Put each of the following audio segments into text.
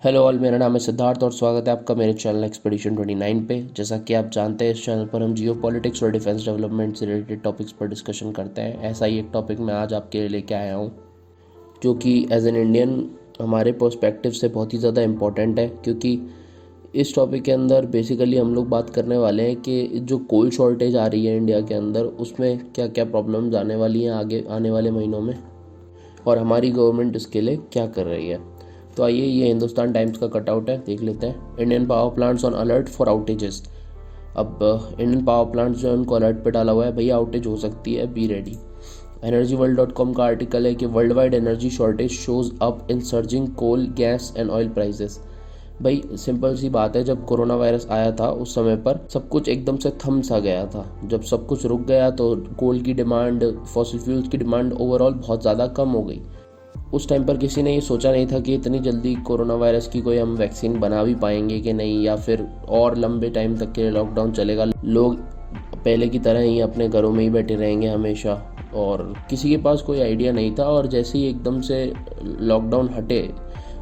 Hello all, मेरा नाम है सिद्धार्थ और स्वागत है आपका मेरे चैनल एक्सपीडिशन 29 पे। जैसा कि आप जानते हैं, इस चैनल पर हम जियो पॉलिटिक्स और डिफेंस डेवलपमेंट से रिलेटेड टॉपिक्स पर डिस्कशन करते हैं। ऐसा ही एक टॉपिक मैं आज आपके लिए लेके आया हूँ जो कि एज एन इंडियन हमारे पर्सपेक्टिव से बहुत ही ज़्यादा इम्पोर्टेंट है, क्योंकि इस टॉपिक के अंदर बेसिकली हम लोग बात करने वाले हैं कि जो कोल शॉर्टेज आ रही है इंडिया के अंदर, उसमें क्या क्या प्रॉब्लम्स आने वाली हैं आगे आने वाले महीनों में, और हमारी गवर्नमेंट इसके लिए क्या कर रही है। तो आइए, ये हिंदुस्तान टाइम्स का कटआउट है, देख लेते हैं। Indian power plants on alert for outages. अब इंडियन पावर प्लांट्स जो है उनको अलर्ट पे डाला हुआ है, भैया आउटेज हो सकती है, बी रेडी। energyworld.com का आर्टिकल है कि world wide energy shortage shows up in surging coal, gas and oil prices. भाई सिंपल सी बात है, जब कोरोना वायरस आया था उस समय पर सब कुछ एकदम से थम सा गया था। जब सब कुछ रुक गया तो कोल की डिमांड, फॉसिल फ्यूल्स की डिमांड ओवरऑल बहुत ज़्यादा कम हो गई। उस टाइम पर किसी ने ये सोचा नहीं था कि इतनी जल्दी कोरोना वायरस की कोई हम वैक्सीन बना भी पाएंगे कि नहीं, या फिर और लंबे टाइम तक के लिए लॉकडाउन चलेगा, लोग पहले की तरह ही अपने घरों में ही बैठे रहेंगे हमेशा, और किसी के पास कोई आइडिया नहीं था। और जैसे ही एकदम से लॉकडाउन हटे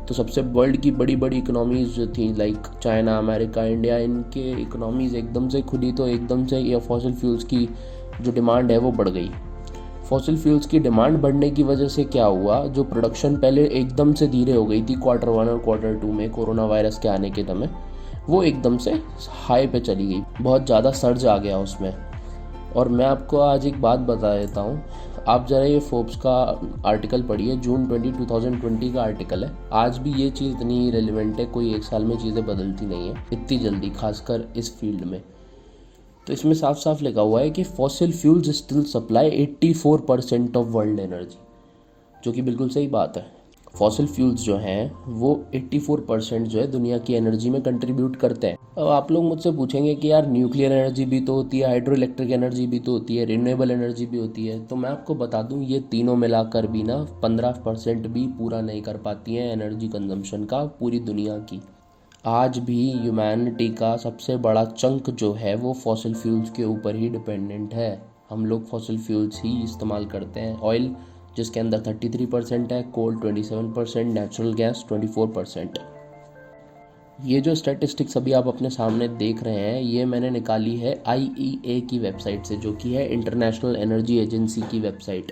तो सबसे वर्ल्ड की बड़ी बड़ी इकोनॉमीज़ जो थी, लाइक चाइना, अमेरिका, इंडिया, इनके इकोनॉमीज़ एकदम से खुली, तो एकदम से ये फॉसिल फ्यूल्स की जो डिमांड है वो बढ़ गई। फॉसिल फ्यूल्स की डिमांड बढ़ने की वजह से क्या हुआ, जो प्रोडक्शन पहले एकदम से धीरे हो गई थी Q1 और Q2 में कोरोना वायरस के आने के समय, वो एकदम से हाई पे चली गई, बहुत ज़्यादा सर्ज आ गया उसमें। और मैं आपको आज एक बात बता देता हूँ, आप ज़रा ये फोर्ब्स का आर्टिकल पढ़िए, जून 2020 का आर्टिकल है। आज भी ये चीज़ इतनी रेलिवेंट है, कोई एक साल में चीज़ें बदलती नहीं है इतनी जल्दी, खासकर इस फील्ड में। तो इसमें साफ साफ लिखा हुआ है कि fossil fuels still supply 84% of world energy, जो कि बिल्कुल सही बात है। फॉसिल फ्यूल्स जो हैं वो 84% जो है दुनिया की एनर्जी में कंट्रीब्यूट करते हैं। अब आप लोग मुझसे पूछेंगे कि यार न्यूक्लियर एनर्जी भी तो होती है, हाइड्रो इलेक्ट्रिक एनर्जी भी तो होती है, रिन्यूएबल एनर्जी भी होती है। तो मैं आपको बता दूं, ये तीनों मिलाकर भी ना 15% भी पूरा नहीं कर पाती हैं एनर्जी कंजम्पशन का पूरी दुनिया की। आज भी ह्यूमैनिटी का सबसे बड़ा चंक जो है वो फॉसिल फ्यूल्स के ऊपर ही डिपेंडेंट है। हम लोग फॉसिल फ्यूल्स ही इस्तेमाल करते हैं। ऑयल जिसके अंदर 33% है, कोल 27%, नेचुरल गैस 24%। ये जो स्टैटिस्टिक्स अभी आप अपने सामने देख रहे हैं, ये मैंने निकाली है IEA की वेबसाइट से, जो कि है इंटरनेशनल एनर्जी एजेंसी की वेबसाइट।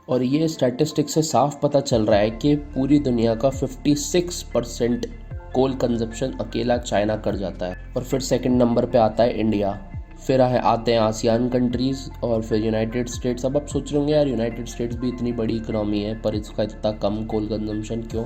और ये स्टैटिस्टिक्स से साफ पता चल रहा है कि पूरी दुनिया का 56% कोल कंजप्शन अकेला चाइना कर जाता है, और फिर सेकंड नंबर पे आता है इंडिया, फिर आते हैं आसियान कंट्रीज़, और फिर यूनाइटेड स्टेट्स। अब आप सोच रहे होंगे यार यूनाइटेड स्टेट्स भी इतनी बड़ी इकोनॉमी है पर इसका इतना कम कोल कंजम्पशन क्यों?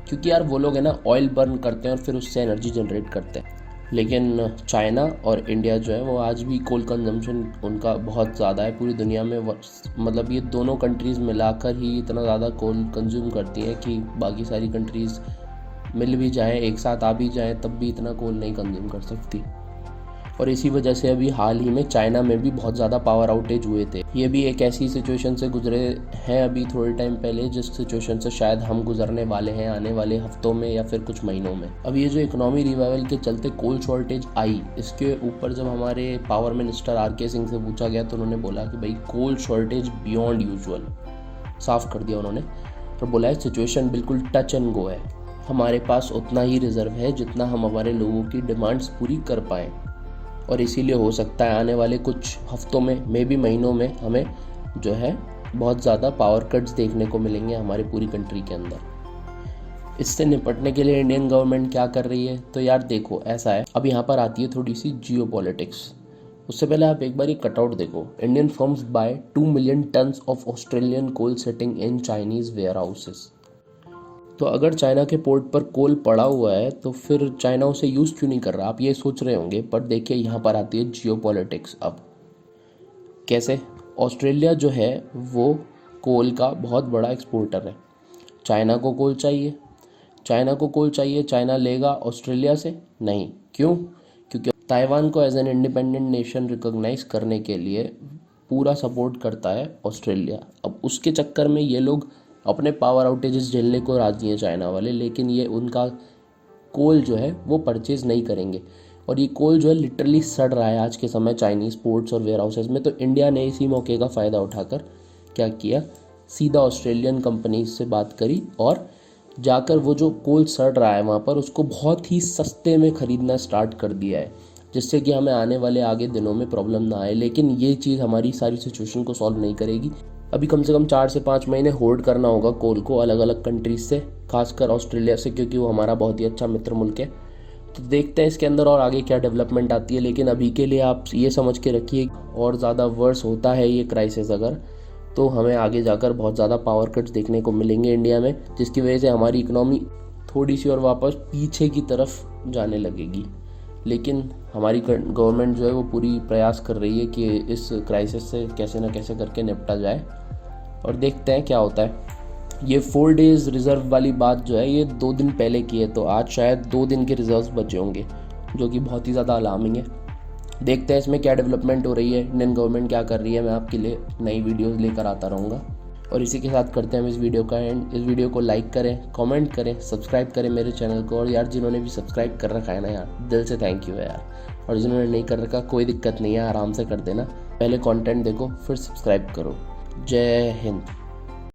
क्योंकि यार वो लोग है ना ऑयल बर्न करते हैं और फिर उससे एनर्जी जनरेट करते हैं। लेकिन चाइना और इंडिया जो है वो आज भी कोल कंजम्पशन उनका बहुत ज़्यादा है पूरी दुनिया में। मतलब ये दोनों कंट्रीज़ मिलाकर ही इतना ज़्यादा कोल कंज्यूम करती हैं कि बाकी सारी कंट्रीज़ मिल भी जाएँ, एक साथ आ भी जाएँ, तब भी इतना कोल नहीं कंज्यूम कर सकती। और इसी वजह से अभी हाल ही में चाइना में भी बहुत ज़्यादा पावर आउटेज हुए थे। ये भी एक ऐसी सिचुएशन से गुजरे हैं अभी थोड़े टाइम पहले, जिस सिचुएशन से शायद हम गुजरने वाले हैं आने वाले हफ्तों में या फिर कुछ महीनों में। अब ये जो इकोनॉमी रिवाइवल के चलते कोल शॉर्टेज आई, इसके ऊपर जब हमारे पावर मिनिस्टर RK सिंह से पूछा गया तो उन्होंने बोला कि भाई कोल शॉर्टेज बियॉन्ड यूजुअल, साफ कर दिया उन्होंने। तो बोला है सिचुएशन बिल्कुल टच एंड गो है, हमारे पास उतना ही रिजर्व है जितना हम हमारे लोगों की डिमांड्स पूरी कर पाएँ, और इसीलिए हो सकता है आने वाले कुछ हफ्तों में, मे बी महीनों में, हमें जो है बहुत ज़्यादा पावर कट्स देखने को मिलेंगे हमारी पूरी कंट्री के अंदर। इससे निपटने के लिए इंडियन गवर्नमेंट क्या कर रही है? तो यार देखो, ऐसा है, अब यहाँ पर आती है थोड़ी सी जियो पॉलिटिक्स। उससे पहले आप एक बार ये कटआउट देखो, Indian firms buy 2 million tons of Australian coal setting in Chinese warehouses. तो अगर चाइना के पोर्ट पर कोल पड़ा हुआ है तो फिर चाइना उसे यूज़ क्यों नहीं कर रहा? आप ये सोच रहे होंगे, पर देखिए यहाँ पर आती है जियो पॉलिटिक्स। अब कैसे? ऑस्ट्रेलिया जो है वो कोल का बहुत बड़ा एक्सपोर्टर है। चाइना को कोल चाहिए, चाइना लेगा ऑस्ट्रेलिया से? नहीं। क्यों? क्योंकि ताइवान को as an independent nation recognise करने के लिए पूरा सपोर्ट करता है ऑस्ट्रेलिया। अब उसके चक्कर में ये लोग अपने पावर आउटेजेस झेलने को राजी हैं चाइना वाले, लेकिन ये उनका कोल जो है वो परचेज़ नहीं करेंगे। और ये कोल जो है लिटरली सड़ रहा है आज के समय चाइनीज़ पोर्ट्स और वेयर हाउसेज में। तो इंडिया ने इसी मौके का फ़ायदा उठाकर क्या किया, सीधा ऑस्ट्रेलियन कंपनीज से बात करी और जाकर वो जो कोल सड़ रहा है वहाँ पर उसको बहुत ही सस्ते में ख़रीदना स्टार्ट कर दिया है, जिससे कि हमें आने वाले आगे दिनों में प्रॉब्लम ना आए। लेकिन ये चीज़ हमारी सारी सिचुएशन को सॉल्व नहीं करेगी। अभी कम से कम 4 से 5 महीने होल्ड करना होगा कोल को अलग अलग कंट्रीज से, खासकर ऑस्ट्रेलिया से, क्योंकि वो हमारा बहुत ही अच्छा मित्र मुल्क है। तो देखते हैं इसके अंदर और आगे क्या डेवलपमेंट आती है। लेकिन अभी के लिए आप ये समझ के रखिए, और ज़्यादा वर्स होता है ये क्राइसिस अगर, तो हमें आगे जाकर बहुत ज़्यादा पावर कट्स देखने को मिलेंगे इंडिया में, जिसकी वजह से हमारी इकनॉमी थोड़ी सी और वापस पीछे की तरफ जाने लगेगी। लेकिन हमारी गवर्नमेंट जो है वो पूरी प्रयास कर रही है कि इस क्राइसिस से कैसे ना कैसे करके निपटा जाए, और देखते हैं क्या होता है। ये 4 डेज़ रिज़र्व वाली बात जो है ये 2 दिन पहले की है, तो आज शायद 2 दिन के रिजर्व्स बचे होंगे, जो कि बहुत ही ज़्यादा अलार्मिंग है। देखते हैं इसमें क्या डेवलपमेंट हो रही है, इंडियन गवर्नमेंट क्या कर रही है। मैं आपके लिए नई वीडियोस लेकर आता रहूँगा। और इसी के साथ करते हैं हम इस वीडियो का एंड। इस वीडियो को लाइक करें, कमेंट करें, सब्सक्राइब करें मेरे चैनल को। और यार जिन्होंने भी सब्सक्राइब कर रखा है ना यार, दिल से थैंक यू है यार। और जिन्होंने नहीं कर रखा कोई दिक्कत नहीं है, आराम से कर देना। पहले कंटेंट देखो फिर सब्सक्राइब करो। जय हिंद।